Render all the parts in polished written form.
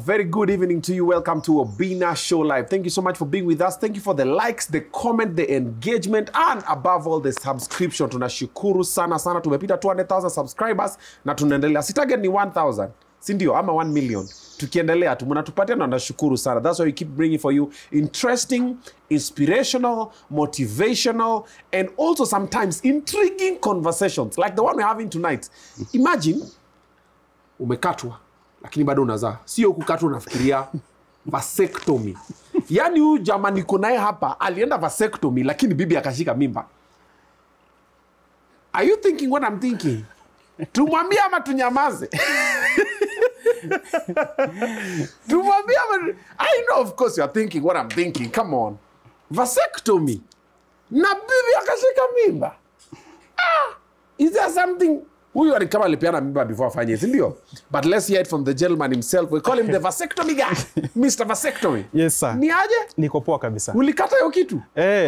very good evening to you. Welcome to Obinna Show Live. Thank you so much for being with us. Thank you for the likes, the comment, the engagement, and above all, the subscription. Tunashukuru sana sana. Tumepita 200,000 subscribers na tunaendelea. Si target ni 1,000. Si ndio ama 1 million. Tukiendelea tu mnatupatia na tunashukuru sana. That's why we keep bringing for you interesting, inspirational, motivational, and also sometimes intriguing conversations like the one we're having tonight. Imagine umekatwa lakini bado unazaa. Sio kukatwa unafikiria vasectomy. Yaani huyu jamaa niko naye hapa alienda vasectomy lakini bibi akashika mimba. Are you thinking what I'm thinking? Tumwambie ama tunyamaze? Tumwambie ama... I know of course you are thinking what I'm thinking. Come on. Vasectomy. Na bibi akashika mimba. Is there something... Huyu alikama alipeana mimba before afanye, si ndio? But let's hear it from the gentleman himself. We call him the vasectomy guy. Mr. Vasectomy. Yes sir. Ni aje? Niko poa kabisa. Ulikata hiyo kitu?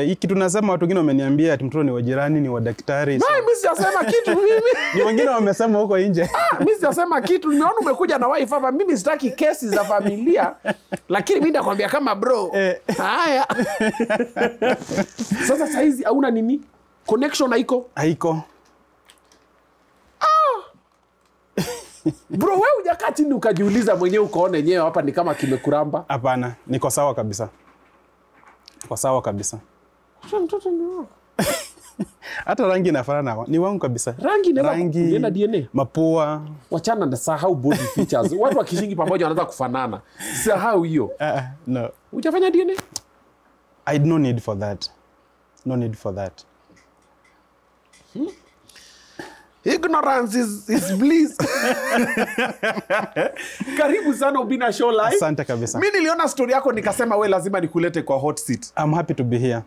Hii kitu nasema watu wengine wameniambia ati mtoto ni wa jirani, ni wa daktari. Mimi sijasema kitu mimi. Ni wengine wamesema huko nje. Mimi sijasema kitu. Nimeona umekuja na wife hapa. Mimi sitaki kesi za familia. Lakini mimi nakwambia kama bro. Haya. Sasa saizi hauna nini? Connection haiko? Haiko. Bro, wewe hujakaa chini ukajiuliza mwenyewe ukaona yenyewe hapa ni kama kimekuramba? Hapana, niko sawa kabisa. Niko sawa kabisa. Mtoto ni wako. Hata rangi inafanana ni wangu kabisa. Rangi na DNA. Mapua. Wachana na sahau body features. Watu wakishingi pamoja wanaanza kufanana. Sahau hiyo. No. Hujafanya DNA? I no need for that. No need for that. Ignorance is bliss. Karibu sana Obinna Show Live. Asante kabisa. Mimi niliona story yako nikasema we lazima nikulete kwa hot seat. I'm happy to be here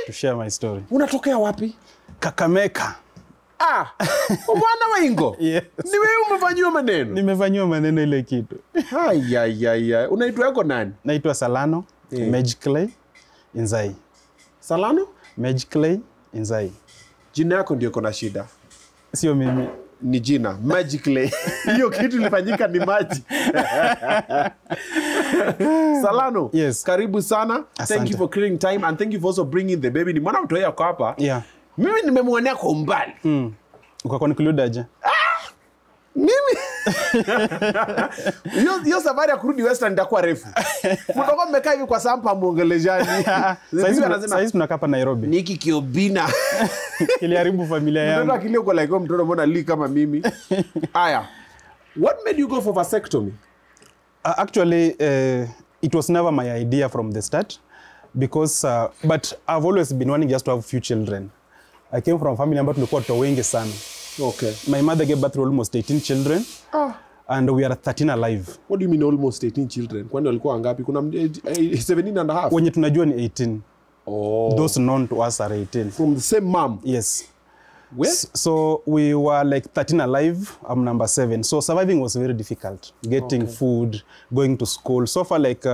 to share my story. Unatokea wapi? Kakamega. Bwana Waingo. Yes. Ni wewe umefanywa maneno? Nimefanywa maneno ile kitu. Hai. Unaitwa yako nani? Naitwa Salano, Medgclay, Inzai. Salano? Medgclay, Inzai. Jina yako ndio kuna shida. Sio mimi. Ni jina. Medgclay. Hiyo kitu ilifanyika ni maji. Salano. Yes. Karibu sana. Asante. Thank you for clearing time and thank you for also bringing the baby. Ni mwana mtu yako hapa. Yeah. Mimi nimemwonea kwa umbali. Uko conclude aje? Mimi. Hiyo safari ya kurudi Western itakuwa refu. Mtoko mmekaa hivi kwa sampa muongelejani. Sasa tunakaa hapa Nairobi. Niki Obinna. Kiliharibu familia yangu. Mtoto akilio kwa like mtoto mbona li kama mimi. Aya. What made you go for vasectomy? Actually, it was never my idea from the start because but I've always been wanting just to have few children. I came from a family ambayo tulikuwa watoto wengi sana. Okay. My mother gave birth to almost 18 children. And we are 13 alive. What do you mean almost 18 children? Kwani walikuwa ngapi? Kuna 17 and a half. Wenye tunajua ni 18. Oh. Those known to us are 18. From the same mom? Yes. Where? So we were like 13 alive. I'm number 7. So surviving was very difficult. Getting food, going to school. So far like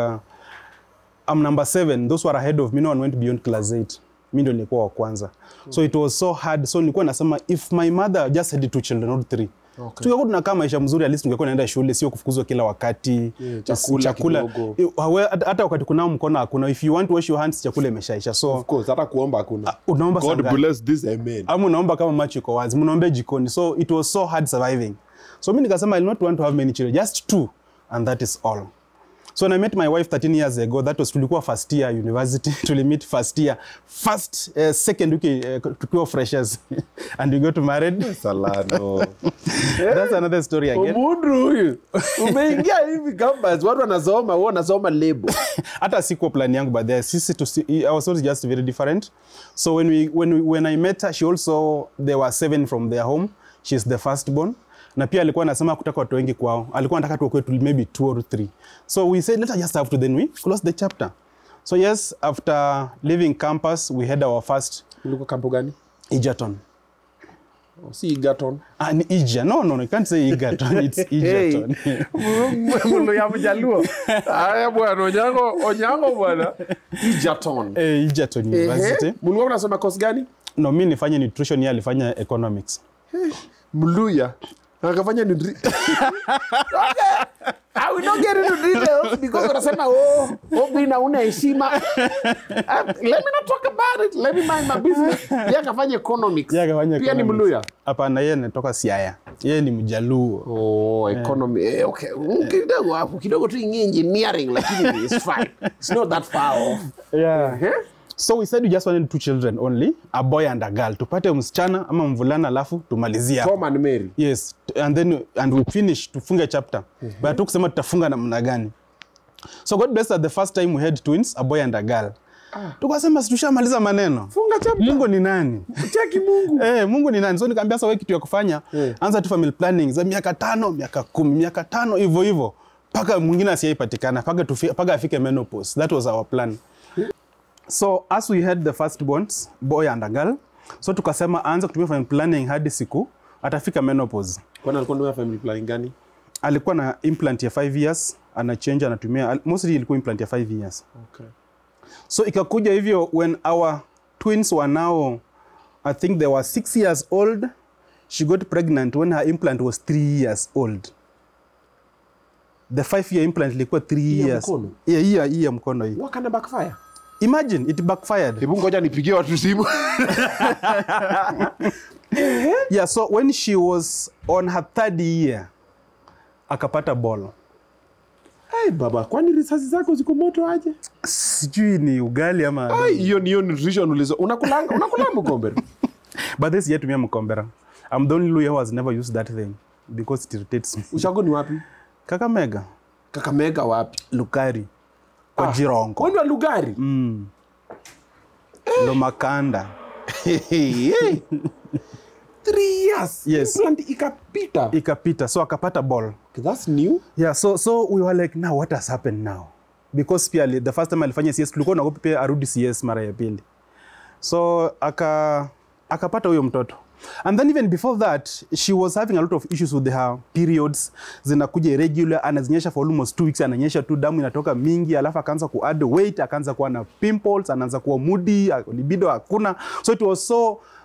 I'm number 7. Those who are ahead of me, no one went beyond class 8. Mimi ndo nilikuwa wa kwanza. So it was so hard. So nilikuwa nasema if my mother just had 2 children or 3. Tungekuwa tunakaa maisha mzuri, at least tungekuwa naenda shule, sio kufukuzwa kila wakati. Chakula. Hata wakati kunao mkono hakuna. If you want to wash your hands, chakula imeshaisha. So of course, hata kuomba hakuna. Unaomba God bless this amen. Unaomba kama macho iko wazi. Mnaombe jikoni. So it was so hard surviving. So mimi nikasema I not want to have many children, just 2, and that is all. So when I met my wife 13 years ago, that was tulikuwa first year university, tulimit first year, second week tukiwa freshers, and we got married. Salano. That's another story again. Umudru huyu. Umeingia hivi campus, watu wanasoma, wao wanasoma label. Hata sikuwa plan yangu, but there our story is just very different. So when I met her, there were 7 from their home. She's the firstborn. Na pia alikuwa anasema kutaka watu wengi kwao. Alikuwa anataka tuwe kwetu maybe 2 or 3. So we said, let us just have to, then we close the chapter. So yes, after leaving campus, we had our first... Ulikuwa kampo gani? Egerton. Si Egerton. An Eger. No, you can't say Egerton. It's Egerton. Mulu ya mjaluo. Aya bwana, onyango bwana. Egerton. Egerton University. Mulikuwa unasoma course gani? No, mimi nifanye nutrition, yeye alifanya economics. Mluya. Akafanya nudri. Okay. I will not get into details because unasema Obinna una heshima. Let me not talk about it. Let me mind my business. Yeye akafanya economics. Pia ni Mluya. Hapana, yeye anatoka Siaya. Yeye ni Mjaluo. Economy. Okay. Kidogo hapo, kidogo tu engineering lakini it's fine. It's not that far off. Yeah. So we said we just wanted 2 children only, a boy and a girl. Tupate msichana ama mvulana alafu tumalizia. Tom and Mary. Yes, and we finish tufunge chapter. But tukusema tutafunga namna gani. So God bless us, the first time we had twins, a boy and a girl. Tukasema tushamaliza maneno. Funga chapter. Mungu ni nani? Cheki Mungu. Mungu ni nani? So nikamwambia sasa wewe kitu ya kufanya, anza tu family planning za miaka 5, miaka 10, miaka 5 hivyo. Paka mwingine asiyeipatikana, paka afike menopause. That was our plan. So as we had the first bonds, boy and a girl, so tukasema aanze kutumia family planning hadi siku atafika menopause. Kwani alikuwa anatumia family planning gani? Alikuwa na implant ya 5 years, ana change anatumia mostly ilikuwa implant ya 5 years. Okay. So ikakuja hivyo when our twins were now, I think they were 6 years old, she got pregnant when her implant was 3 years old. The 5-year implant ilikuwa 3 years. Yeah, mkono hii. What kind of backfire? Imagine it backfired. Hebu ngoja nipigie watu simu. Yeah, so when she was on her 3rd year, akapata ball. Hey baba, kwani risasi zako ziko moto aje? Sijui ni ugali ama... hiyo nutrition ulizo. Unakula mkombera? But this year tumia mkombera. I'm the only Luya who has never used that thing because it irritates me. Ushago ni wapi? Kakamega. Kakamega wapi? Lukari. Kwa Jirongo. Wani wa Lugari? Lomakanda. 3 years. Yes. Implant ikapita. So akapata ball. Okay, that's new. Yeah, so we were like, now what has happened now? Because pia the first time alifanya CS tulikuwa naogopa pia arudi CS mara ya pili. So akapata huyo mtoto. And then even before that, she was having a lot of issues with her periods. Zinakuja irregular, anazinyesha for almost 2 weeks, ananyesha tu damu inatoka mingi, alafu akaanza ku add weight, akaanza kuwa na pimples, anaanza kuwa moody, libido hakuna. So it was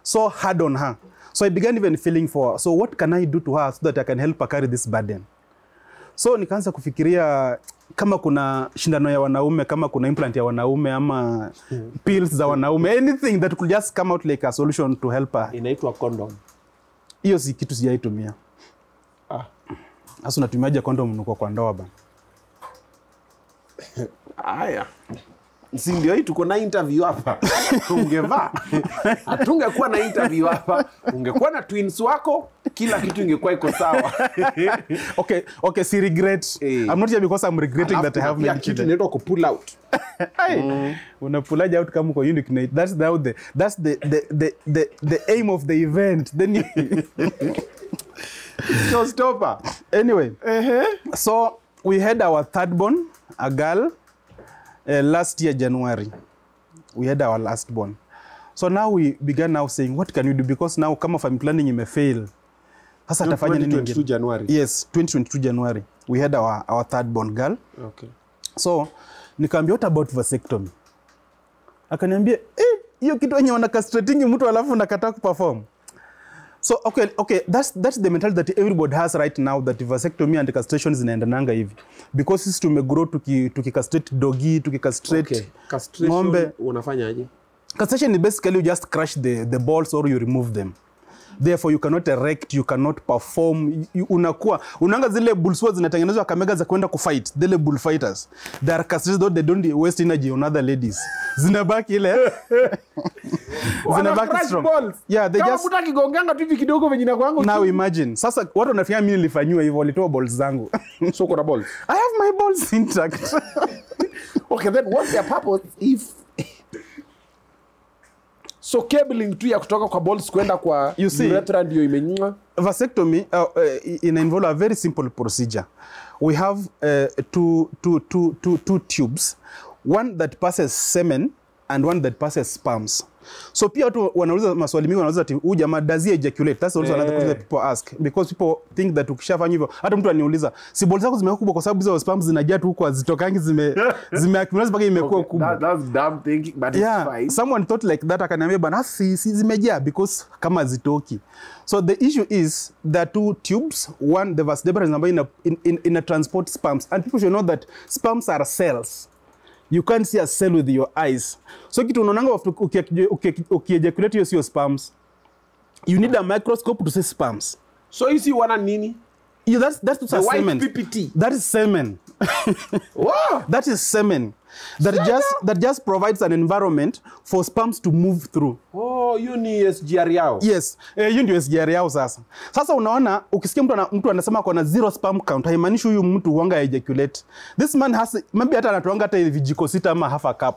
so hard on her. So I began even feeling for her. So what can I do to her so that I can help her carry this burden? So nikaanza kufikiria kama kuna shindano ya wanaume, kama kuna implant ya wanaume ama pills za wanaume, anything that could just come out like a solution to help her. Inaitwa condom. Hiyo si kitu sijaitumia. Sasa unatumiaje condom uko kwa ndoa bana? Haya. Si ndio hii tuko na interview hapa. Ungevaa. Hatungekuwa na interview hapa. Ungekuwa na twins wako, kila kitu ingekuwa iko sawa. Okay, si regret. I'm not here because I'm regretting that I have many children. Inaitwa ku pull out. Una pull out kama uko unique. That's the aim of the event. Then you showstopper. Anyway, so we had our 3rd born, a girl. Last year January we had our last born. So now we began now saying what can we do, because now kama family planning imefail. Sasa tafanya nini? 2022 January. Yes, 2022 January we had our 3rd born girl. Okay. So nikamwambia what about vasectomy? Akaniambia hiyo kitu yenye wana castrating mtu alafu unakataa kuperform. So okay, that's the mentality that everybody has right now, that vasectomy and castration zinaendananga hivi. Because sisi tumegrow tukicastrate doggy, tukicastrate ng'ombe. Unafanya aje? Castration is basically you just crush the balls or you remove them. Therefore you cannot erect, you cannot perform. Unanga zile bulls zinatengenezwa Kakamega za kwenda kufight, zile bull fighters. They are castrated, they don't waste energy on other ladies. Zinabaki ile. Zinabaki strong. Balls. Yeah, they just kama mtakigonganga tu hivi kidogo venye na kwangu. Now imagine. Sasa watu wanafikia mimi nilifanywa hivyo, walitoa balls zangu. So kuna balls. I have my balls intact. Okay, then what's their purpose if so cabling tu ya kutoka kwa balls kwenda kwa urethra ndio imenywa? Vasectomy involve a very simple procedure. We have two tubes, one that passes semen and one that passes sperms. So pia watu wanauliza maswali mingi, wanauliza ati huyu jamaa does he ejaculate? That's also another question that people ask, because people think that ukishafanya hivyo, hata mtu aniuliza si balls zako zimekuwa kubwa kwa sababu hizo sperm zinajaa tu huko zitokangi zimeaccumulate mpaka imekuwa kubwa. That's dumb thinking, but it's fine. Someone thought like that, akaniambia bana si zimejaa because kama zitoki. So the issue is there are two tubes, one the vas deferens ambayo in a transport sperms, and people should know that sperms are cells. You can't see a cell with your eyes. So kitu unaonanga ukiejaculate your sperms, you need a microscope to see sperms. So you see wana nini? Yeah, that's the semen. PPT. That is semen. Wow. That is semen. That just provides an environment for sperms to move through. Oh, you ni SGR yao. Yes, hiyo ndio SGR yao sasa. Sasa unaona ukisikia mtu anasema kuna 0 sperm count, haimaanishi huyu mtu huanga ejaculate. This man has maybe hata anatoanga hata vijiko 6 ama half a cup.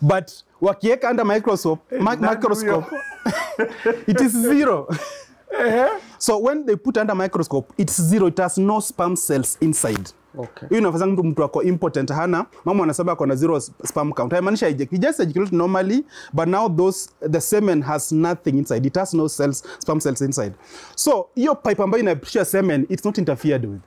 But wakiweka under microscope it is 0. So when they put under microscope, it's 0. It has no sperm cells inside. Okay. Hiyo inafanya mtu wako impotent, hana mama anasema ako na 0 sperm count. Haimaanishi he just ejaculate normally, but now the semen has nothing inside. It has no sperm cells inside. So hiyo pipe ambayo inapisha semen, it's not interfered with.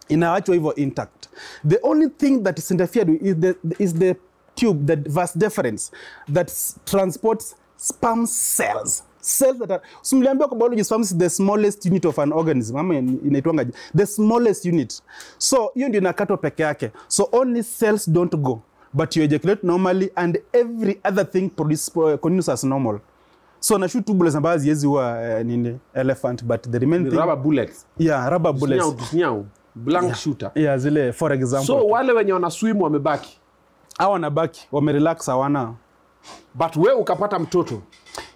Inaachwa hivyo intact. The only thing that is interfered with is the tube, the vas deferens, that transports sperm cells. Cells that are, so mliambia kwa biology, sperm is the smallest unit of an organism. Ama inaitwanga the smallest unit. So hiyo ndio inakatwa peke yake. So only cells don't go, but you ejaculate normally and every other thing continues as normal. So na shoot two bullets ambazo haziwezi huwa elephant, but the remaining thing rubber bullets. Yeah, rubber bullets. Nyau blank shooter. Yeah, zile for example. So wale wenye wana swim wamebaki. Hao wanabaki, wamerelax hawana. But wewe ukapata mtoto.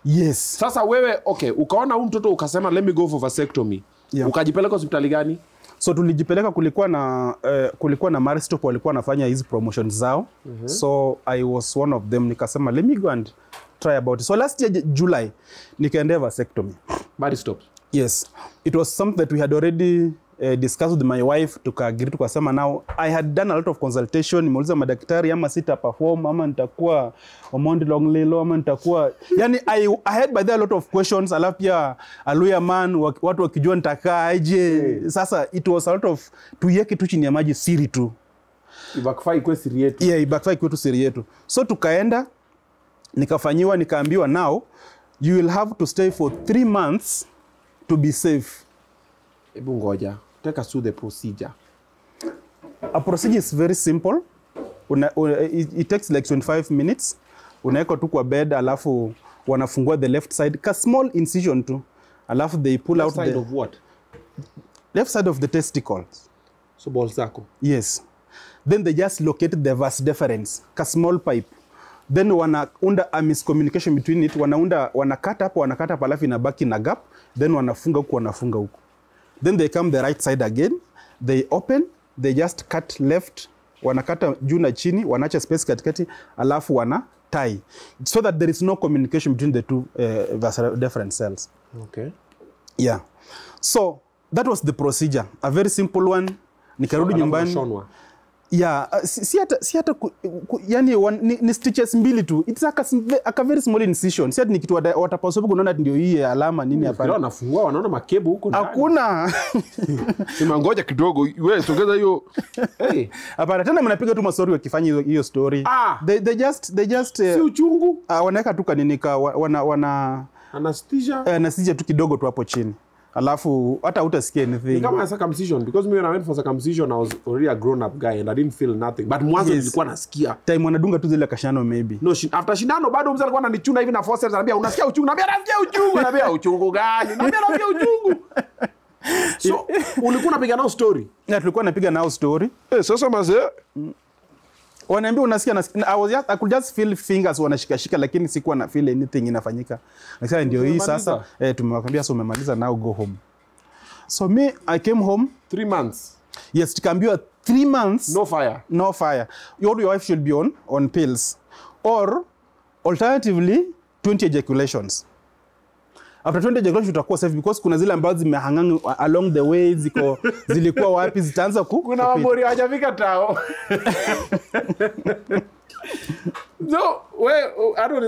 Yes. Sasa wewe ukaona huyu mtoto ukasema let me go for vasectomy. Yeah. Ukajipeleka hospitali gani? So tulijipeleka, kulikuwa na Maristop walikuwa wanafanya hizi promotions zao. So I was one of them, nikasema let me go and try about it. So last year July nikaendea vasectomy. Maristop. Yes. It was something that we had already discussed with my wife, tukaagree tukasema now I had done a lot of consultation, nimeuliza madaktari ama sita perform ama nitakuwa Omondi long lelo ama nitakuwa yani I had by there a lot of questions, alafu pia aluya man watu wakijua nitakaa aje. Sasa it was a lot of tuiweke tu chini ya maji siri tu. Ibakfai kwa siri yetu. Yeah, ibakfai kwa tu siri yetu. So tukaenda nikafanyiwa, nikaambiwa now you will have to stay for 3 months to be safe. Ebu ngoja, take us through the procedure. A procedure is very simple. It takes like 25 minutes. Unaeka tu kwa bed, alafu wanafungua the left side, ka small incision tu. Alafu they pull left out side of what? Left side of the testicles. So balls zako. Yes. Then they just locate the vas deferens, ka small pipe. Then wanaunda a miscommunication between it. Wanakata hapo, alafu inabaki na gap. Then wanafunga huku. Then they come the right side again. They open, they just cut left, wanakata juu na chini, wanaacha space katikati, alafu wana tie. So that there is no communication between the two vas deferens cells. Okay. Yeah. So that was the procedure. A very simple one. Nikarudi nyumbani. Yeah, si hata yani ni stitches mbili tu. It's a very small incision. Si hata ni kitu watapaswa kuona ndio hii alama nini hapa. Leo wanafungua wanaona makebo huko ndani. Hakuna. Sema ngoja kidogo. Wewe sogeza hiyo. Hey, hapana tena mnapiga tu mastori wakifanya hiyo story. They just si uchungu. Wanaweka tu kanini wana anesthesia tu kidogo tu hapo chini. Alafu hata utasikia anything. Kama circumcision, because when I went for circumcision I was already a grown up guy and I didn't feel nothing. But mwanzo nilikuwa nasikia. Time wanadunga tu zile kashano maybe. No, after shindano bado mzee alikuwa ananichuna hivi na forceps anambia unasikia uchungu. Naambia nasikia uchungu. Naambia uchungu gani? Naambia nasikia uchungu. So ulikuwa unapiga nao story? Yeah, tulikuwa napiga nao story. Sasa mazee wanaambia unasikia I could just feel fingers wanashikashika lakini sikuwa na feel anything inafanyika. Nasema ndio hii sasa tumewaambia so umemaliza now go home. So me I came home 3 months. Yes, tukaambiwa 3 months no fire. Your wife should be on pills or alternatively 20 ejaculations. After 20 ejaculations utakuwa safe because kuna zile ambazo zimehanganga along the way zilikuwa wapi zitaanza kuna wamori hajafika tao. No,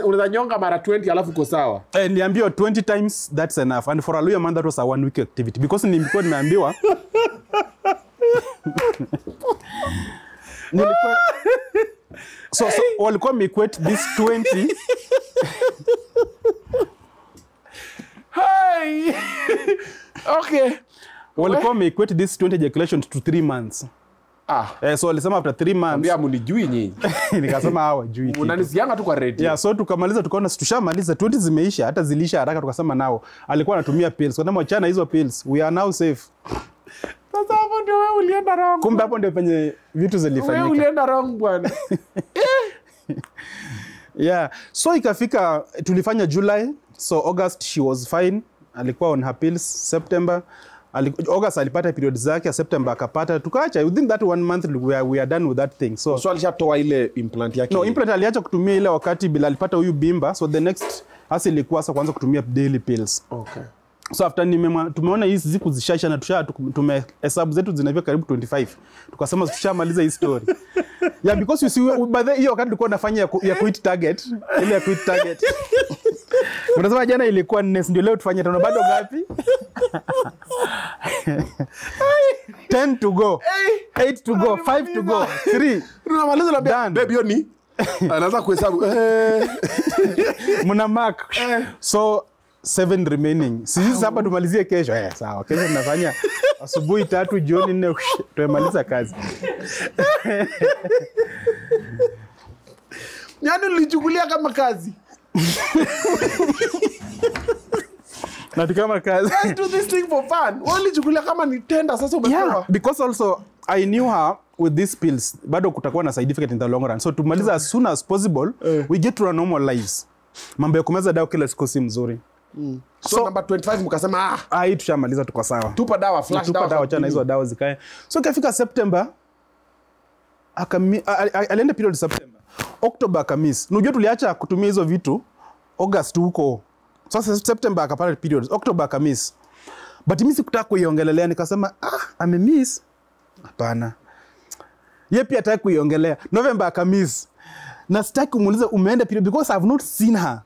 unaweza nyonga mara 20 alafu uko sawa. Niambiwa 20 times that's enough, and for a lawyer man that was a 1 week activity because nilikuwa nimeambiwa so walikuwa equate this 20 Hi. Okay. walikuwa equate this 20 ejaculation to 3 months. So walisema after 3 months. Ambia mnijui nyinyi. Nikasema hawajui. Unanisikianga tu kwa radio. Yeah, so tukamaliza tukaona tushamaliza 20 zimeisha, hata zilisha haraka, tukasema nao alikuwa anatumia pills. Kwa nini chana hizo pills? We are now safe. Sasa hapo ndio wewe ulienda wrong. Kumbe hapo ndio penye vitu zilifanyika. Wewe ulienda wrong bwana. Yeah, so ikafika tulifanya July, so August she was fine, alikuwa on her pills. September August alipata period zake, September akapata, tukaacha within that 1 month we are done with that thing. So alishatoa ile implant yake. No, implant aliacha kutumia ile wakati bila alipata huyu bimba, so the next hasa ilikuwa sasa kuanza kutumia daily pills. Okay. So after tumeona hizi ziku zishaisha na tumehesabu zetu zinavyo karibu 25. Tukasema tushamaliza hii story. Yeah, because you see by the hiyo wakati tulikuwa tunafanya ya quit target, ile ya quit target. Unasema jana ilikuwa 4, ndio leo tufanye tano, bado ngapi? 10 to go. 8 to go, 5 to go, 3. Tunamaliza na baby yoni. Anaanza kuhesabu. Mna mark. So 7 remaining. Sisi hapa tumalizie kesho. Sawa. Kesho tunafanya asubuhi 3, jioni 4 tumaliza kazi. Yaani ulichukulia kama kazi. Na kama kazi. Let's do this thing for fun. Ulichukulia kama ni tender sasa umepewa. Yeah, because also I knew her with these pills. Bado kutakuwa na side effect in the long run. So tumaliza as soon as possible, we get to our normal lives. Mambo ya kumeza dawa kila siku si mzuri. So number 25 mkasema hii tushamaliza tuko sawa. Tupa dawa flash dawa. Tupa dawa chana hizo dawa zikae. So ikafika September alienda period September. October akamiss. Unajua tuliacha kutumia hizo vitu August huko. Sasa September akapata period. October akamiss. But mimi sikutaka kuiongelelea, nikasema amemiss. Hapana. Yeye pia hataki kuiongelea. November akamiss. Na sitaki kumuuliza umeenda period because I have not seen her.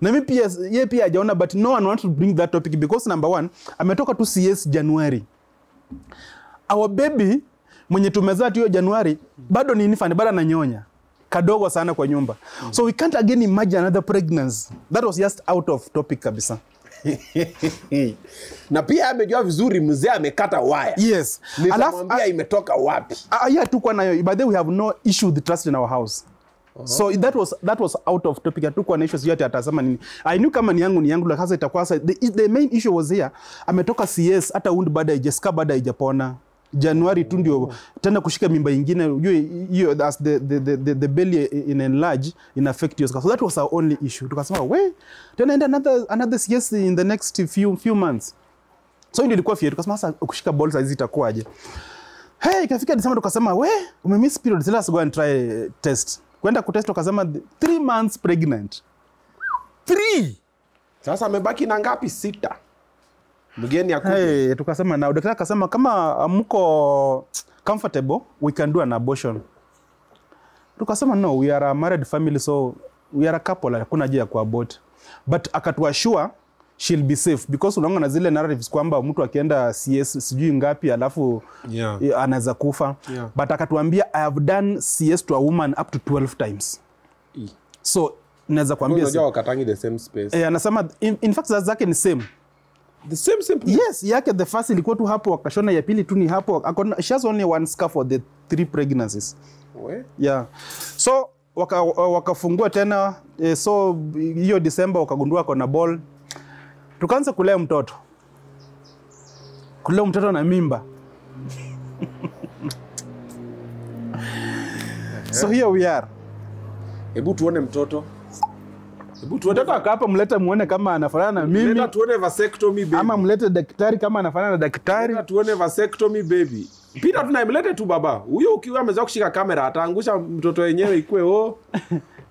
Na mimi pia yeye pia hajaona, but no one wants to bring that topic because number 1 ametoka tu CS January. Our baby mwenye tumezaa tu hiyo January bado ni infant, bado ananyonya. Kadogo sana kwa nyumba. So we can't again imagine another pregnancy. That was just out of topic kabisa. Na pia amejua vizuri mzee amekata wire. Yes. Alafu imetoka wapi? Yeah, tuko nayo. By the way, we have no issue with trust in our house. So that was out of topic. Hatukuwa na issues yote atasema nini. I knew kama ni yangu la hasa itakuwa the main issue was here. Ametoka CS hata wound bado haijaska bado haijapona. January tu ndio tena kushika mimba nyingine, unajua as the belly in enlarge in affect you. So that was our only issue. Tukasema we tena enda another CS in the next few months. So ndio ilikuwa fear. Tukasema sasa kushika balls hizi itakuwaje? Hey, ikafika December tukasema we umemiss period, let's go and try test. Kwenda kutest tukasema 3 months pregnant. 3. Sasa amebaki na ngapi? 6. Mgeni akuje. Tukasema na daktari akasema kama mko comfortable we can do an abortion. Tukasema no, we are a married family, so we are a couple, hakuna haja ya kuabort. But akatuassure she'll be safe because unaona na zile narratives kwamba mtu akienda CS sijui ngapi alafu anaweza kufa. But akatuambia I have done CS to a woman up to 12 times. So naweza kuambia unajua wakatangi the same space. Anasema in fact zake ni same. The same Yes, yake the first ilikuwa tu hapo, akashona ya pili tu ni hapo. She has only 1 scar for the 3 pregnancies. Yeah. So wakafungua tena so hiyo December wakagundua kona ball. Tukaanza kulea mtoto. Kulea mtoto na mimba. So here we are. Hebu tuone mtoto. Mtoto hapa mlete muone kama anafanana na mimi. Leta tuone vasectomy baby. Ama mlete daktari kama anafanana na daktari. Leta tuone vasectomy baby. Pita tunamlete tu baba. Huyo ukiwa ameweza kushika kamera ataangusha mtoto wenyewe ikue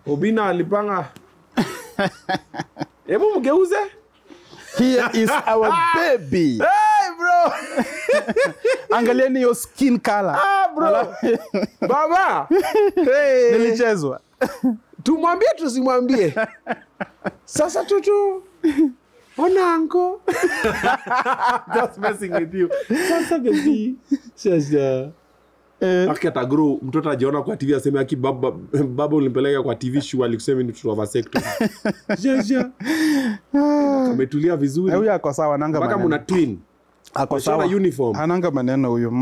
Obinna alipanga. Hebu mgeuze. Here is our baby. Hey bro. Angalieni your skin color. Bro. Baba. Hey. Nilichezwa. Tumwambie tusimwambie. Sasa tutu. Ona anko. Just messing with you. Sasa baby. Sasa. Akita grow mtoto ajiona kwa TV aseme aki baba ulimpeleka kwa TV show alikusema ni tuwa vasectomy. Jaja. Kametulia vizuri. Huyu ako sawa nanga maneno. Mpaka mna twin. Ako sawa uniform. Ananga maneno huyo.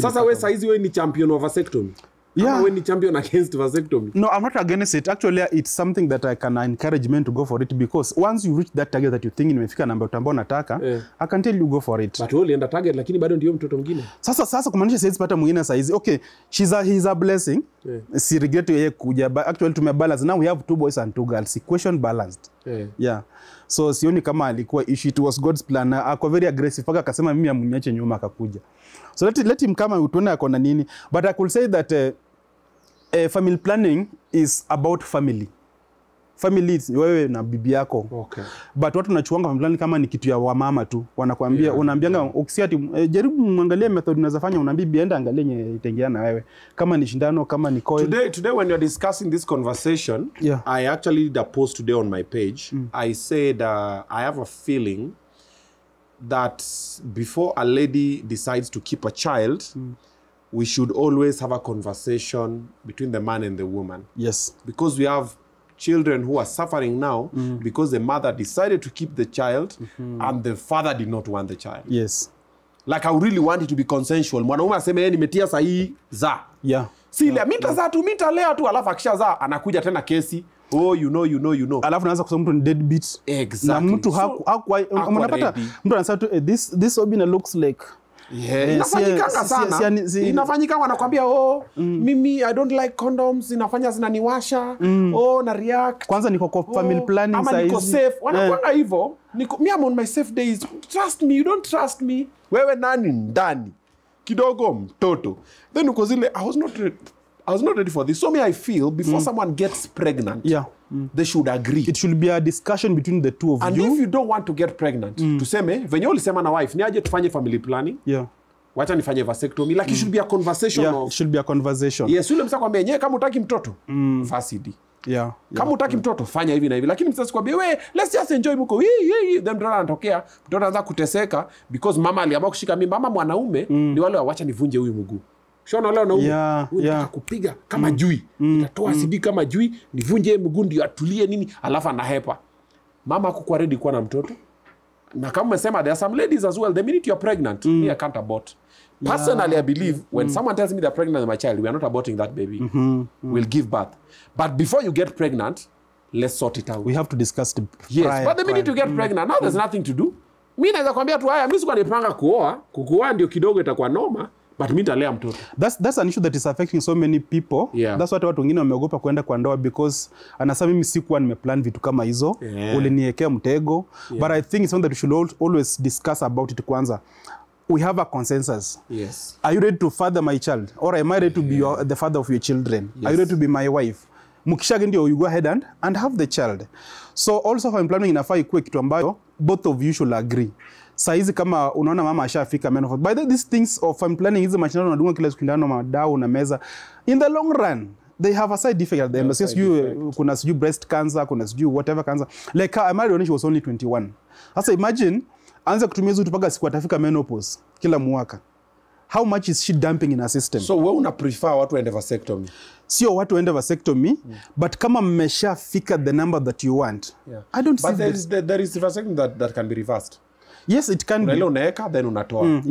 Sasa wewe saizi wewe ni champion of vasectomy. Yeah. When champion against vasectomy. No, I'm not against it. Actually, it's something that I can encourage men to go for it because once you reach that target that you think imefika namba utambao nataka, I can tell you go for it. But wewe ulienda target lakini bado ndio mtoto mwingine. Sasa kumaanisha siwezi pata mwingine saizi. Okay, he's a blessing. Si regret yeye kuja. But actually tumebalance. Now we have 2 boys and 2 girls. Equation balanced. Yeah. So sioni kama alikuwa issue, it was God's plan. Ako very aggressive paka akasema mimi amniache nyuma akakuja. So let him come and tuone akona nini. But I could say that family planning is about family. Family is wewe na bibi yako. Okay. But watu nachuanga family planning kama ni kitu ya wamama tu. Wanakuambia unaambianga ukisiati jaribu muangalie method unazofanya unaambia bibi enda angalie yenye itengeana na wewe. Kama ni shindano kama ni coil. Today when you're discussing this conversation, I actually did a post today on my page. I said I have a feeling that before a lady decides to keep a child, we should always have a conversation between the man and the woman. Yes. Because we have children who are suffering now because the mother decided to keep the child and the father did not want the child. Yes. Like I really want it to be consensual. Mwanaume aseme yeye nimetia sahihi za. Yeah. Si ile mita lea tu alafu akisha za anakuja tena kesi. Oh, you know. Alafu naanza kusema mtu ni deadbeat. Exactly. Na mtu hakuwa unapata mtu anasema tu this Obinna looks like inafanyikanga sana. Inafanyika wanakuambia mimi I don't like condoms, inafanya zinaniwasha. Na react. Kwanza niko kwa family planning size. Ama niko safe. Wanakuanga hivyo. Me I'm on my safe days. Trust me, you don't trust me. Wewe nani ndani? Kidogo mtoto. Then uko zile I was not ready for this. So I feel before someone gets pregnant, they should agree. It should be a discussion between the two of you. And if you don't want to get pregnant, tuseme, venye ulisema na wife, ni aje tufanye family planning. Yeah. Wacha nifanye vasectomy. Like it should be a conversation. Yeah, it should be a conversation. Yes, yule msako kwambia, "Nye kama utaki mtoto, fasidi." Yeah. Kama utaki mtoto, fanya hivi na hivi. Lakini msako kwambia, "We, let's just enjoy mko." Then mtoto anatokea, mtoto anaanza kuteseka because mama aliamua kushika mimba. Mama mwanaume ni wale wacha nivunje huyu mguu. Shona leo na huyu kupiga kama jui. Itatoa asidi kama jui, nivunje mguu ndio atulie nini, alafu anahepa. Mama hakuwa ready kuwa na mtoto. Na kama umesema there are some ladies as well, the minute you're pregnant, me I can't abort. Personally, I believe when someone tells me they're pregnant with my child, we are not aborting that baby. We'll give birth. But before you get pregnant, let's sort it out. We have to discuss the but the minute you get pregnant, now there's nothing to do. Mimi naweza kwambia tu haya, mimi sikuwa nipanga kuoa ndio kidogo itakuwa noma. But mimi nitalea mtoto. That's an issue that is affecting so many people. Yeah. That's why watu wengine wameogopa kwenda kwa ndoa because anasema mimi sikuwa nimeplan vitu kama hizo. Uliniwekea mtego. But I think it's something that we should always discuss about it kwanza. We have a consensus. Yes. Are you ready to father my child? Or am I ready to be the father of your children? Yes. Are you ready to be my wife? Mukishage ndio you go ahead and have the child. So also family planning inafaa ikuwe kitu ambayo both of you should agree. Saizi kama unaona mama ashafika menopause. By the way, these things of family planning hizi mashindano unadunga kila siku ndano madao na meza. In the long run, they have a side effect at the end. Kuna siju breast cancer, kuna siju whatever cancer. Like I married when she was only 21. Sasa imagine anza kutumia hizo mpaka siku atafika menopause kila mwaka. How much is she dumping in her system? So wewe una prefer watu waende vasectomy? Sio watu waende vasectomy, but kama mmeshafika the number that you want. I don't see there is vasectomy that can be reversed. Yes, it can be. Unaeka then unatoa.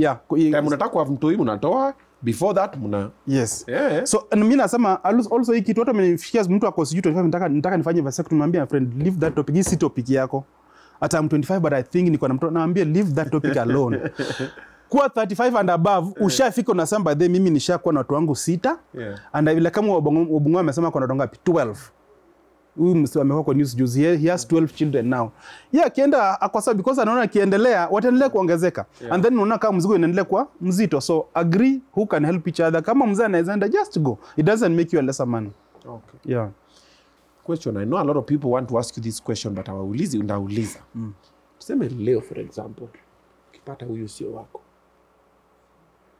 Kama unataka kwa mtoi unatoa, before that mna. Yes. So mimi nasema also hii kitu watu wamenifikia mtu ako sijui 25 nataka nifanye vasectomy, mwambie friend leave that topic. Hii si topic yako. Hata I'm 25 but I think niko na mtoto, naambia leave that topic alone. Kwa 35 and above ushafika unasema by the mimi nishakuwa na watu wangu 6 and vile kama Obinna amesema kwa watu ngapi 12. Huyu msio amekuwa kwa news juzi, he has 12 children now. Akienda akwasa because anaona akiendelea wataendelea kuongezeka. And then unaona kama mzigo inaendelea kwa mzito. So agree who can help each other. Kama mzee anaweza enda just go. It doesn't make you a lesser man. Okay. Question. I know a lot of people want to ask you this question but ndauliza. Tuseme leo for example, ukipata huyu sio wako.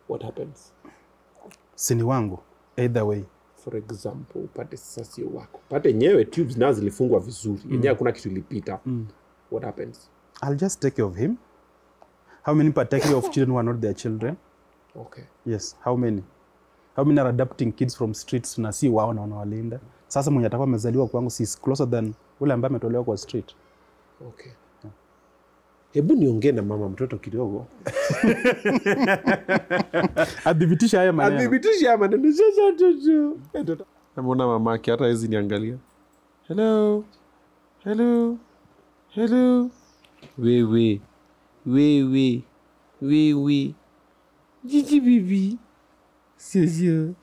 What happens? Sini wangu either way. for example, upate sasa sio wako. Pate nyewe tubes nazo zilifungwa vizuri. Yenyewe hakuna kitu ilipita. What happens? I'll just take care of him. How many people take care of children who are not their children? Okay. Yes, how many? How many are adopting kids from streets na si wao na wanawalinda? Sasa mwenye atakuwa amezaliwa kwangu si closer than ule ambaye ametolewa kwa street. Okay. Hebu niongee na mama mtoto kidogo. Adhibitisha haya maneno. Adhibitisha haya maneno. Sasa namuona mamake hata hizi niangalia. Hello. Hello. Hello. Wewe. Gigi bibi. Sio.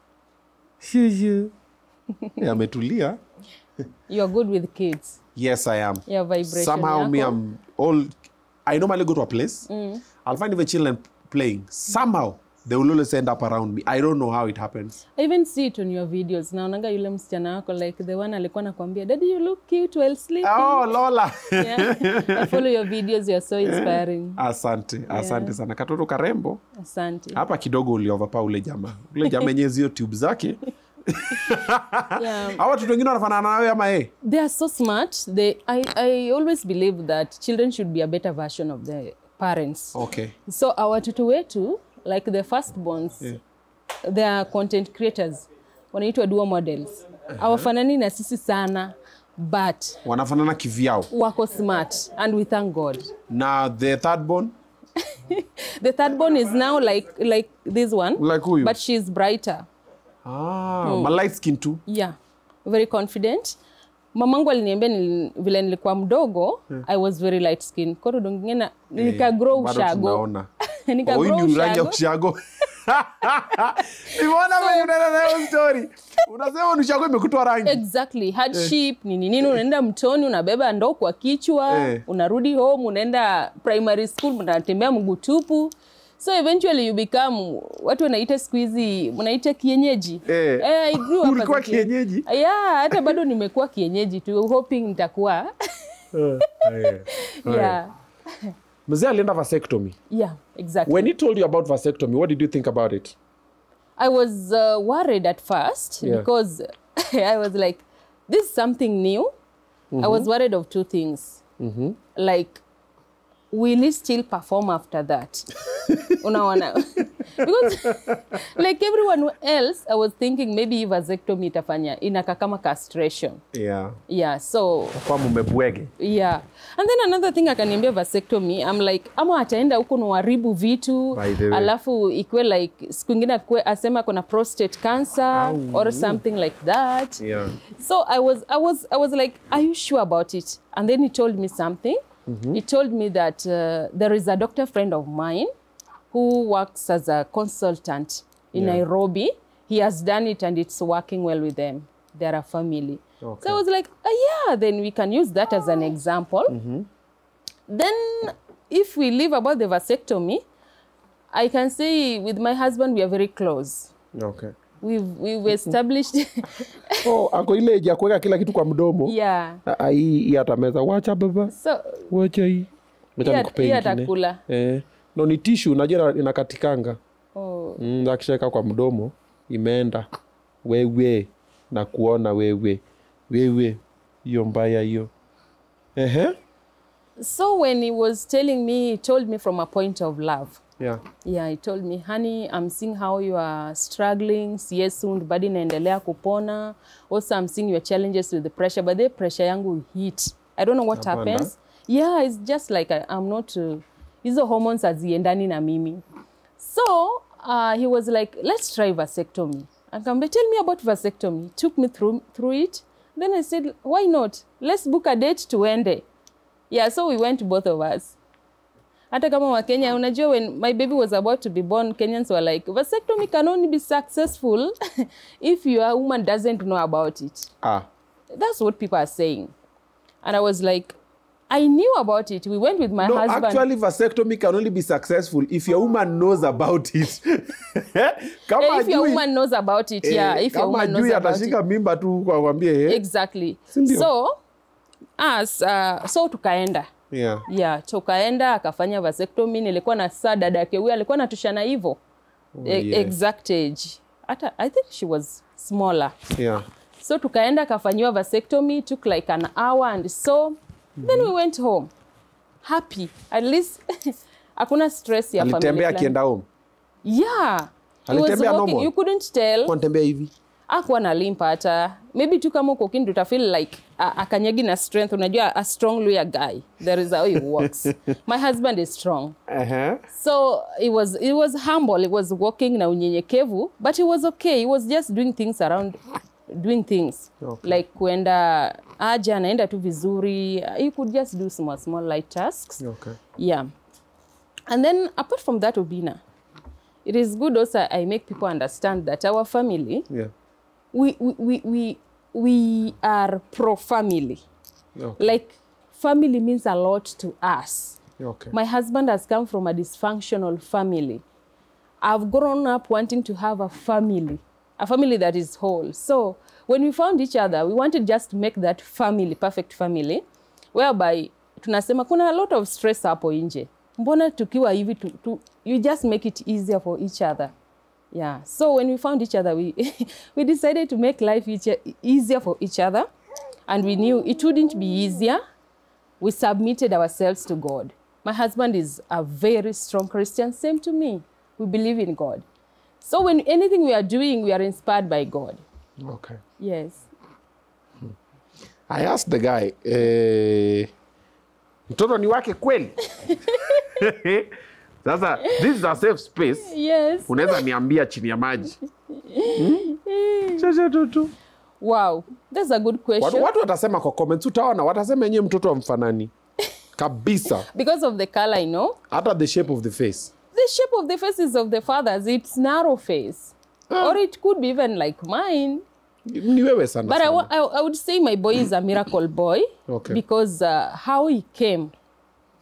Ametulia. You're good with kids. Yes, I am. Your vibration. Somehow me, I'm all... I normally go to a place. I'll find even children playing. Somehow, they will always end up around me. I don't know how it happens. I even see it on your videos. Naonanga yule msichana wako, like the one alikuwa nakwambia, Daddy, you look cute while sleeping. Oh, Lola. Yeah. I follow your videos. You're so inspiring. Asante sana. Katoto karembo. Asante. Hapa kidogo ulioverpa ule jamaa. Ule jamaa yenye zio tube zake. Yeah. Hawa watu wengine wanafanana nawe ama They are so smart. I always believe that children should be a better version of their parents. Okay. So our watoto wetu, like the firstborns, they are content creators. Wanaitwa dual models. Hawafanani na sisi sana, but wanafanana kivyao. Wako smart, and we thank God. Now the third born? The third born is now like this one. Like who? But she's brighter. My light skin too. Yeah, very confident. Mamangu aliniambia vile nilikuwa mdogo, I was very light skin. Kwa dongena nika grow ushago. Nika grow ushago. Nimeona wewe unaenda hiyo story. Unasema ushago imekutoa rangi. Exactly. Hardship nini unaenda mtoni unabeba ndoo kwa kichwa, unarudi home unaenda primary school unatembea mguu tupu. So eventually you become watu wanaita siku hizi mnaita kienyeji. I grew up ulikuwa kienyeji? Yeah, hata bado nimekuwa kienyeji tu, hoping nitakuwa. Yeah. Mzee alienda vasectomy. Yeah, exactly. When he told you about vasectomy, what did you think about it? I was worried at first because I was like, this is something new. I was worried of two things. Like, will he still perform after that? Unaona? Because like everyone else, I was thinking maybe vasectomy itafanya inaka kama castration. Yeah, so kwa mumebwege. Yeah. And then another thing akaniambia vasectomy, I'm like, ama ataenda huko na haribu vitu, alafu ikwe like siku nyingine akwe asema kuna prostate cancer or something like that. Yeah. So I was like, are you sure about it? And then he told me something. He told me that there is a doctor friend of mine who works as a consultant in Nairobi. He has done it and it's working well with them. They're a family. Okay. So I was like, yeah, then we can use that as an example. Then if we leave about the vasectomy, I can say with my husband, we are very close. Okay. We've established. Ako ile ya kuweka kila kitu kwa mdomo. Yeah. Hii atameza. Wacha baba. So wacha hii. Meta nikupe ingine. Atakula. No ni tissue unajua inakatikanga. Akishaka kwa mdomo imeenda. Wewe na kuona wewe. Hiyo mbaya hiyo. So when he was telling me, he told me from a point of love. Yeah, he told me, honey, I'm seeing how you are struggling. Yes, soon body inaendelea kupona. Also, I'm seeing your challenges with the pressure, but the pressure yangu hit. I don't know what happens. Yeah, it's just like I'm not. Hizo hormones haziendani na mimi. So he was like, let's try vasectomy. And tell me about vasectomy. He took me through it. Then I said, why not? Let's book a date to ende. Yeah, so we went, both of us. Hata kama wa Kenya, unajua when my baby was about to be born, Kenyans were like, vasectomy can only be successful if your woman doesn't know about it. That's what people are saying. And I was like, I knew about it. We went with my husband. Actually, vasectomy can only be successful if your woman knows about it. If your woman knows about it, if your woman knows about it. Mimba tu kwa kwambie, Exactly. So, so tukaenda. Yeah, tukaenda akafanya vasectomy. Nilikuwa na dada yake huyo alikuwa anatushana hivyo. Exact age. I think she was smaller. Yeah. So tukaenda kafanyiwa vasectomy, took like an hour and so. Then we went home. Happy. At least hakuna stress ya family. Alitembea akienda home? Yeah. Alitembea normal? You couldn't tell. Kwa tembea hivi? Hakuwa na limp hata. Maybe tu kama uko kindi uta feel like akanyagi na strength. Unajua a strong lawyer guy. There is how he works. My husband is strong. So it was humble. It was walking na unyenyekevu, but he was okay. He was just doing things around doing things. Okay. Like kuenda aja anaenda tu vizuri. You could just do small light tasks. Okay. Yeah. And then apart from that, Obinna, it is good also I make people understand that our family, we are pro-family. Okay. Like, family means a lot to us. Okay. My husband has come from a dysfunctional family. I've grown up wanting to have a family that is whole. So, when we found each other, we wanted just to make that family, perfect family, whereby tunasema kuna a lot of stress hapo nje. Mbona tukiwa hivi you just make it easier for each other. Yeah. So when we found each other, we decided to make life easier for each other. And we knew it wouldn't be easier. We submitted ourselves to God. My husband is a very strong Christian, same to me. We believe in God. So when anything we are doing, we are inspired by God. Okay. Yes. I asked the guy, mtoto ni wake kweli? Sasa, this is a safe space. Yes. Unaweza niambia chini ya maji. Wow, that's a good question. Watu watasema kwa comments, utaona, watasema yenyewe mtoto wa mfanani. Kabisa. Because of the color, I know. Hata the shape of the face. The shape of the face is of the father's. It's narrow face. Or it could be even like mine. Ni wewe sana. But I would say my boy is a miracle boy. Okay. Because how he came,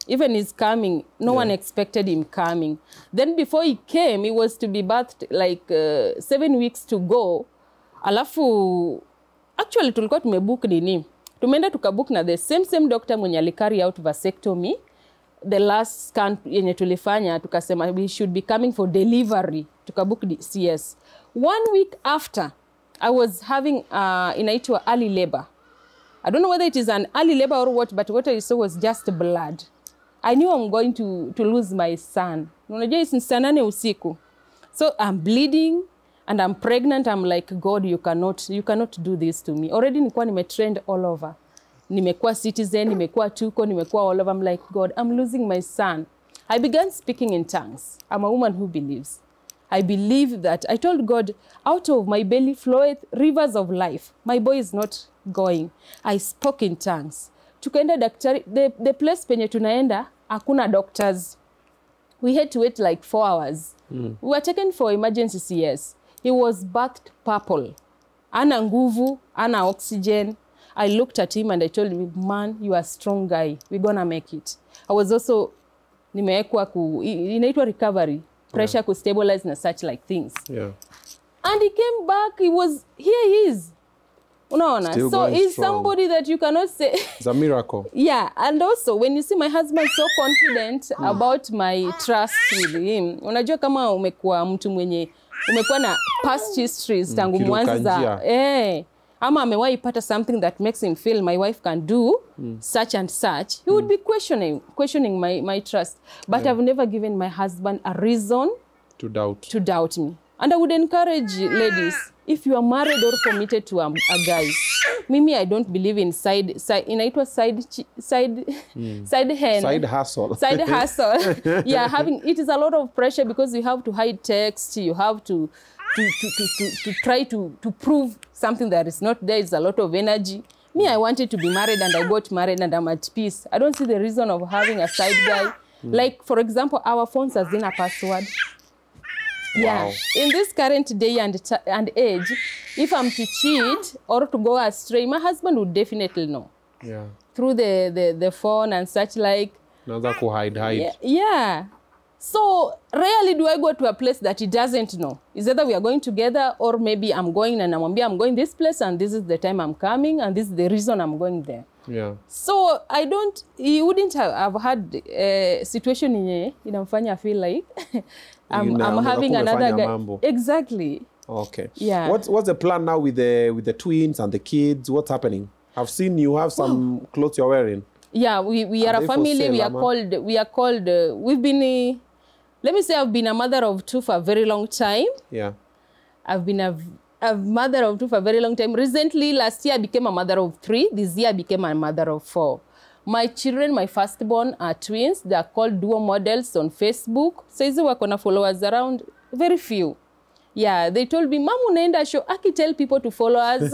even his coming, no one expected him coming. Then before he came, he was to be birthed like 7 weeks to go. Alafu, actually tulikuwa tumebook nini. Tumeenda tukabook na the same doctor mwenye alicarry out vasectomy. The last scan yenye tulifanya, tukasema we should be coming for delivery. Tukabook the CS. 1 week after, I was having inaitwa early labor. I don't know whether it is an early labor or what, but what I saw was just blood. I knew I'm going to lose my son. Unajua isi saa 8 usiku. So I'm bleeding and I'm pregnant. I'm like, God, you cannot do this to me. Already nilikuwa nimetrend all over. Nimekuwa Citizen, nimekuwa Tuko, nimekuwa all over. I'm like, God, I'm losing my son. I began speaking in tongues. I'm a woman who believes. I believe that. I told God, out of my belly floweth rivers of life. My boy is not going. I spoke in tongues. Tukaenda daktari, the place penye tunaenda, hakuna doctors. We had to wait like 4 hours. We were taken for emergency CS. He was birthed purple. Ana nguvu, ana oxygen. I looked at him and I told him, man, you are a strong guy. We're gonna make it. I was also, nimewekwa inaitwa recovery. Pressure to stabilize and such like things. Yeah. And he came back, here he is. Unaona? So he's somebody that you cannot say. It's a miracle. Yeah. And also, when you see my husband so confident about my trust with him, unajua kama umekuwa mtu mwenye, umekuwa na past histories, tangu mwanza. Ama amewahi pata something that makes him feel my wife can do such and such, he would be questioning my trust. But I've never given my husband a reason to doubt me. And I would encourage ladies, if you are married or committed to a guy, Mimi, I don't believe in side inaitwa side hustle. Side hustle. Yeah, it is a lot of pressure because you have to hide text, you have to try to prove something that is not there. It's a lot of energy. Me, I wanted to be married and I got married and I'm at peace. I don't see the reason of having a side guy. Like, for example, our phones has been a password. Wow. Yeah. In this current day and age, if I'm to cheat or to go astray, my husband would definitely know. Yeah. Through the phone and such like. Another hide. Yeah. So rarely do I go to a place that he doesn't know. It's either we are going together or maybe I'm going and I'm going this place and this is the time I'm coming and this is the reason I'm going there. Yeah. So he wouldn't have had a situation in inamfanya feel like I'm having another guy. Mambo. Exactly. Okay. Yeah. What's the plan now with the twins and the kids? What's happening? I've seen you have some clothes you're wearing. Yeah, we are a family. Sale, we are called, we've been, let me say I've been a mother of 2 for a very long time. Yeah. I've been a mother of 2 for a very long time. Recently, last year I became a mother of 3. This year I became a mother of 4. My children, my firstborn, are twins. They are called duo models on Facebook. So hizi wako na followers around, very few. Yeah, they told me, Mom, unaenda show. Aki tell people to follow us.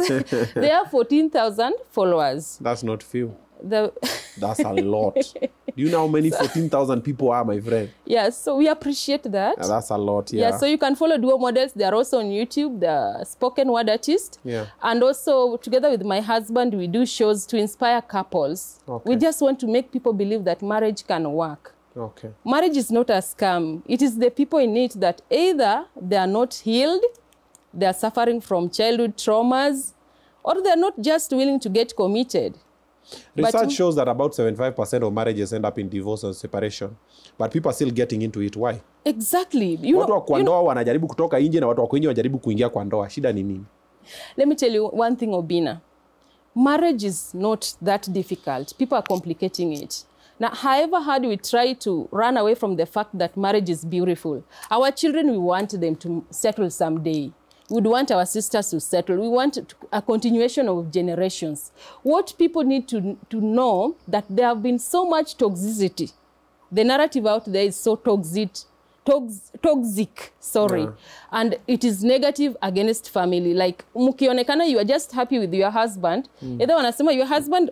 They have 14,000 followers. That's not few. That's a lot. Do you know how many 14,000 people are, my friend? Yeah, so we appreciate that. Yeah, that's a lot, yeah. Yeah, so you can follow duo models. They are also on YouTube, the spoken word artist. Yeah. And also, together with my husband, we do shows to inspire couples. Okay. We just want to make people believe that marriage can work. Okay. Marriage is not a scam. It is the people in it that either they are not healed, they are suffering from childhood traumas, or they are not just willing to get committed. Research shows that about 75% of marriages end up in divorce and separation. But people are still getting into it. Why? Exactly. Watu wa kwa ndoa wanajaribu kutoka nje na watu wa kwenye wanajaribu kuingia kwa ndoa. Shida ni nini? Let me tell you one thing, Obinna. Marriage is not that difficult. People are complicating it. Now, however hard we try to run away from the fact that marriage is beautiful, our children, we want them to settle someday. We'd want our sisters to settle. We want a continuation of generations. What people need to know that there have been so much toxicity. The narrative out there is so toxic, sorry. Yeah. And it is negative against family. Like, mukionekana, you are just happy with your husband. Either wanasema your husband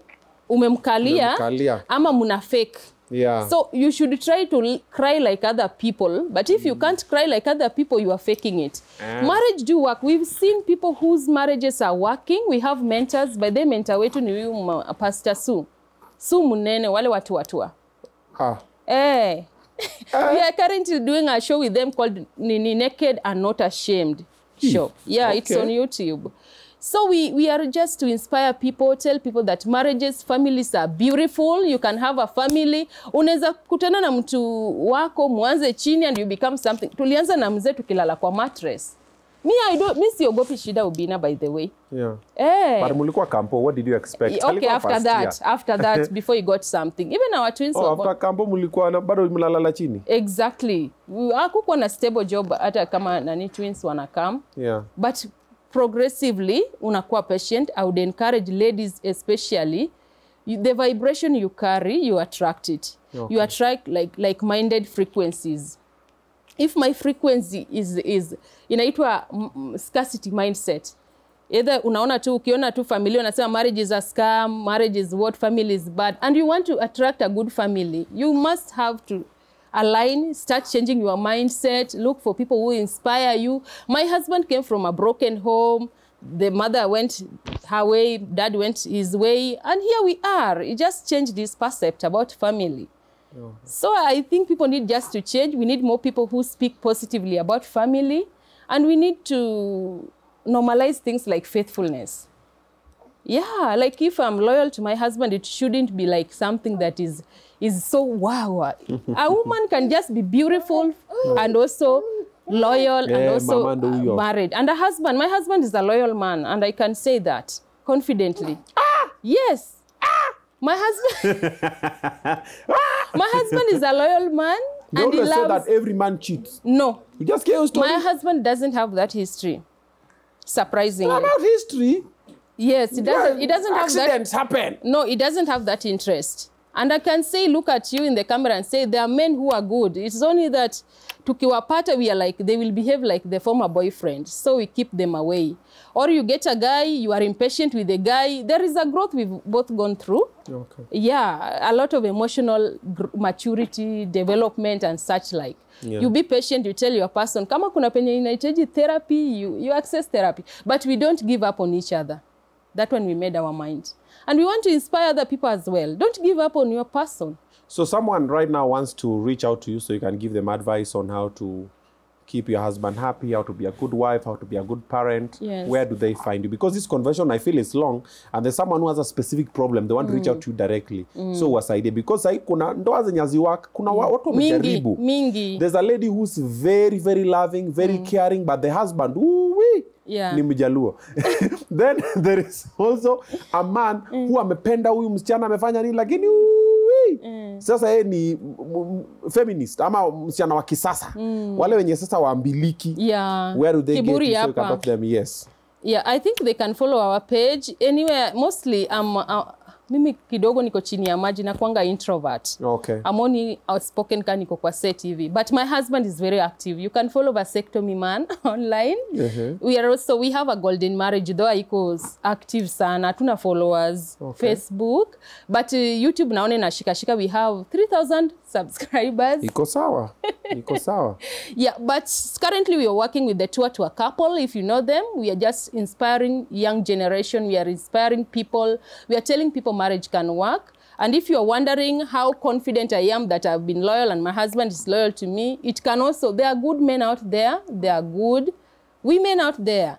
umemkalia ama muna fake. Yeah. So you should try to cry like other people. But if you can't cry like other people, you are faking it. Marriage do work. We've seen people whose marriages are working. We have mentors. By the mentor wetu ni huyu Pastor Su. Su Munene, wale watu watua. We are currently doing a show with them called Nini Naked and Not Ashamed show. Yeah, okay. It's on YouTube. So we are just to inspire people, tell people that marriages, families are beautiful. You can have a family. Unaweza kutana na mtu wako, muanze chini and you become something. Tulianza na mzee tukilala kwa mattress. Mi siogopi shida, Obinna, by the way. Yeah. But mulikuwa campo, what did you expect? Okay, after that, before you got something. Even our twins. After campo mulikuwa na bado mlalala chini. Exactly. Hakukuwa na stable job hata kama nani twins wanakam. Yeah. But progressively, unakuwa patient. I would encourage ladies especially, the vibration you carry, you attract it. Okay. You attract like-minded frequencies. If my frequency is inaitwa scarcity mindset, either unaona tu, ukiona tu familia, unasema marriage is a scam, marriage is what, family is bad, and you want to attract a good family, you must have to align, start changing your mindset, look for people who inspire you. My husband came from a broken home. The mother went her way, dad went his way, and here we are. It just changed this percept about family. Oh. So I think people need just to change. We need more people who speak positively about family, and we need to normalize things like faithfulness. Yeah, like if I'm loyal to my husband, it shouldn't be like something that is so wow. A woman can just be beautiful and also loyal and also married. And a husband, my husband is a loyal man, and I can say that confidently. Yes. My husband, my husband is a loyal man. Don't and he say that every man cheats. No. You just can't stop. My husband doesn't have that history. Surprisingly. About history? Yes, it doesn't. It doesn't have that. Accidents happen. No, it doesn't have that interest. And I can say, look at you in the camera and say, there are men who are good. It's only that tukiwapata, we are like, they will behave like the former boyfriend. So we keep them away. Or you get a guy, you are impatient with the guy. There is a growth we've both gone through. Okay. Yeah, a lot of emotional maturity, development, and such like. Yeah. You be patient, you tell your person, kama kuna penye inahitaji therapy, you access therapy. But we don't give up on each other. That when we made our mind. And we want to inspire other people as well. Don't give up on your person. So someone right now wants to reach out to you so you can give them advice on how to keep your husband happy, how to be a good wife, how to be a good parent, Yes. where do they find you? Because this conversation, I feel, is long, and there's someone who has a specific problem, they want to reach out to you directly. So wasaidie, because kuna ndoa zenye haziwaka, kuna watu wamejaribu. Mingi. There's a lady who's very, very loving, very caring, but the husband, ooh-wee, ni mjaluo. Then there is also a man who amependa huyu msichana amefanya nini, lakini sasa yeye ni feminist ama msichana wa kisasa. Wale wenye sasa waambiliki. Where do they Kiburi get to, so you can talk to them? Yes. Yeah, I think they can follow our page. Anywhere, mostly mimi kidogo niko chini ya maji na kuanga introvert. Okay. I'm only outspoken ka niko kwa set TV. But my husband is very active. You can follow Vasectomy Man online. We have a golden marriage, though iko active sana. Tuna followers. Facebook. But YouTube naone na shika we have 3,000 subscribers. Iko sawa. Iko sawa. Yeah, but currently we are working with the Tour to a Couple. If you know them, we are just inspiring young generation. We are inspiring people. We are telling people marriage can work. And if you're wondering how confident I am that I've been loyal and my husband is loyal to me, it can also, there are good men out there. There are good women out there.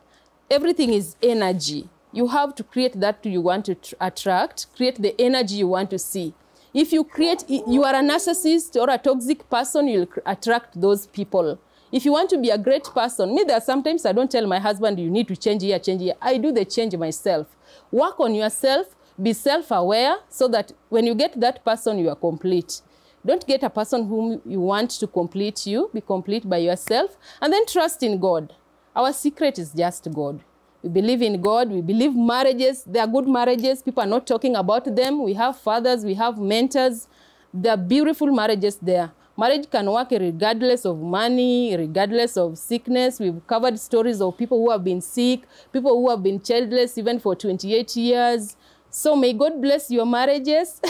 Everything is energy. You have to create that you want to attract, create the energy you want to see. If you are a narcissist or a toxic person, you'll attract those people. If you want to be a great person, there are sometimes I don't tell my husband, you need to change here, change here. I do the change myself. Work on yourself, be self-aware, so that when you get that person, you are complete. Don't get a person whom you want to complete you. Be complete by yourself. And then trust in God. Our secret is just God. We believe in God. We believe marriages. They are good marriages. People are not talking about them. We have fathers. We have mentors. There are beautiful marriages there. Marriage can work regardless of money, regardless of sickness. We've covered stories of people who have been sick, people who have been childless even for 28 years. So may God bless your marriages.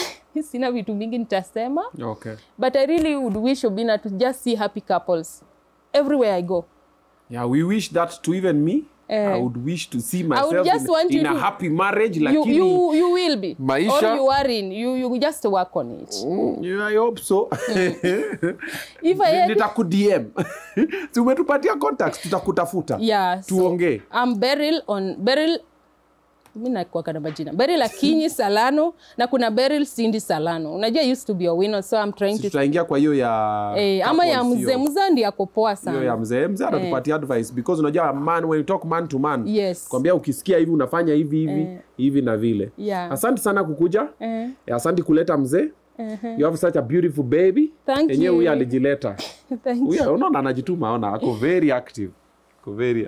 Sina vitu mingi nitasema. Okay. But I really would wish Obinna to just see happy couples everywhere I go. Yeah, we wish that to even me. I would wish to see myself in a happy marriage. Lakini you will be. Maisha, or you are in. You just work on it. Yeah, I hope so. If I Nitaku-DM. Si umetupatia contacts, tutakutafuta. Yeah. Tuongee. I'm Beryl on Beryl. Mimi nakuwa kana majina. Beryl Akinyi Salano na kuna Beryl Cindy Salano. Unajua used to be a winner, so I'm trying to tutaingia kwa hiyo ya ama ya mzee ndiye akopoa sana. Hiyo ya mzee anatupatia advice, because unajua man, when you talk man to man, yes, kwambia ukisikia hivi unafanya hivi na vile. Yeah. Asante sana kukuja. Asante kuleta mzee. You have such a beautiful baby. Thank you. Huyu alijileta. Thank you. Unaona anajituma, ako very active. Ako very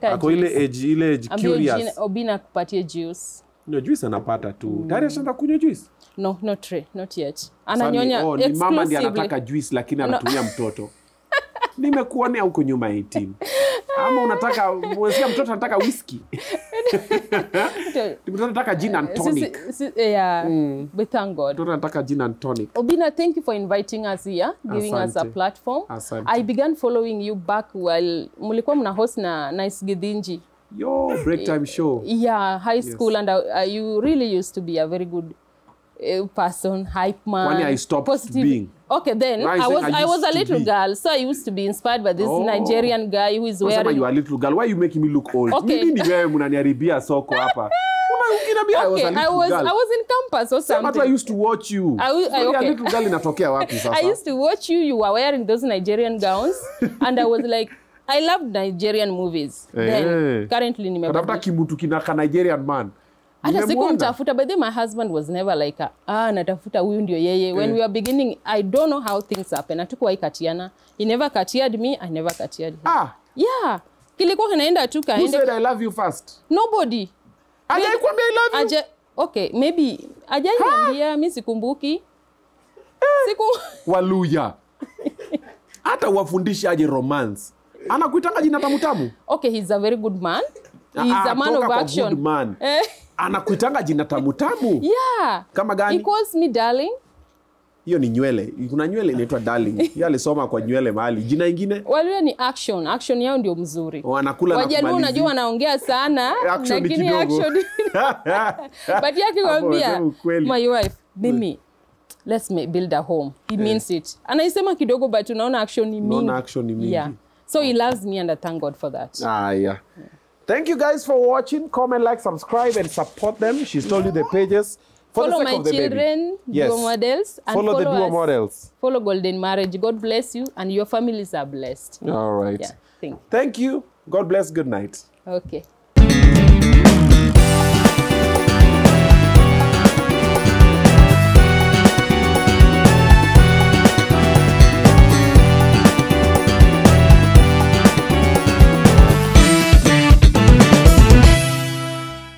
ako ile age curious. Obinna kupatie juice. No, juice anapata tu. Tayari ashaanza kunywa juice? No, not yet. Ananyonya exclusively. Mama ndiye anataka juice lakini anatumia mtoto. Nimekuonea huko nyuma 18. Ama unataka mwezia mtoto anataka whiskey. Mtoto anataka gin and tonic. Yeah, but thank God. Mtoto anataka gin and tonic. Obinna, thank you for inviting us here, giving us a platform. Asante. I began following you back while mulikuwa mna host na Nice Gidinji. Yo, break time show. Yeah, high school. Yes. And you really used to be a very good person, hype man. When I stopped positive. being. Okay, then I was a little girl, so I used to be inspired by this Nigerian guy who is wearing. You are a little girl. Why are you making me look old? Okay. Mimi ni wewe mnaniharibia soko hapa. Okay, I was in campus or something. But I used to watch you. Okay. A little girl inatokea wapi sasa? I used to watch you. You were wearing those Nigerian gowns, and I was like, I loved Nigerian movies. Then currently nimebadilika. Tafuta kimutu kinaka Nigerian man. Hata sikumtafuta, but then my husband was never like, natafuta huyu ndio yeye. When we were beginning, I don't know how things happen. Hatukuwahi katiana. He never katiared me, I never katiared him. Yeah. Kilikuwa kinaenda tu kaende. Who said I love you first? Nobody. Hajakwambia I love you? Okay, maybe hajaniambia, mimi sikumbuki. Waluya. Hata wafundisha aje romance. Anakuitanga jina tamu. Okay, he's a very good man. He's a man of action. Good man. Anakuitanga jina tamu. Yeah. Kama gani? He calls me darling. Hiyo ni nywele. Kuna nywele inaitwa darling. Yeye alisoma kwa nywele mahali. Jina ingine? Wale ni action. Action yao ndio mzuri. Wanakula na kumaliza. Wajaluo unajua wanaongea sana, lakini action. But yake kwambia my wife, mimi let's build a home. He means it. Anaisema kidogo but unaona action ni mingi. Unaona action ni mingi. Yeah. So he loves me and I thank God for that. Yeah. Thank you guys for watching. Comment, like, subscribe, and support them. She's told you the pages. For Follow the my sake of the children, baby. Yes. duo models. And Follow the duo us. models. Follow Golden Marriage. God bless you and your families are blessed. All right. Yeah. Thank you. God bless. Good night. Okay.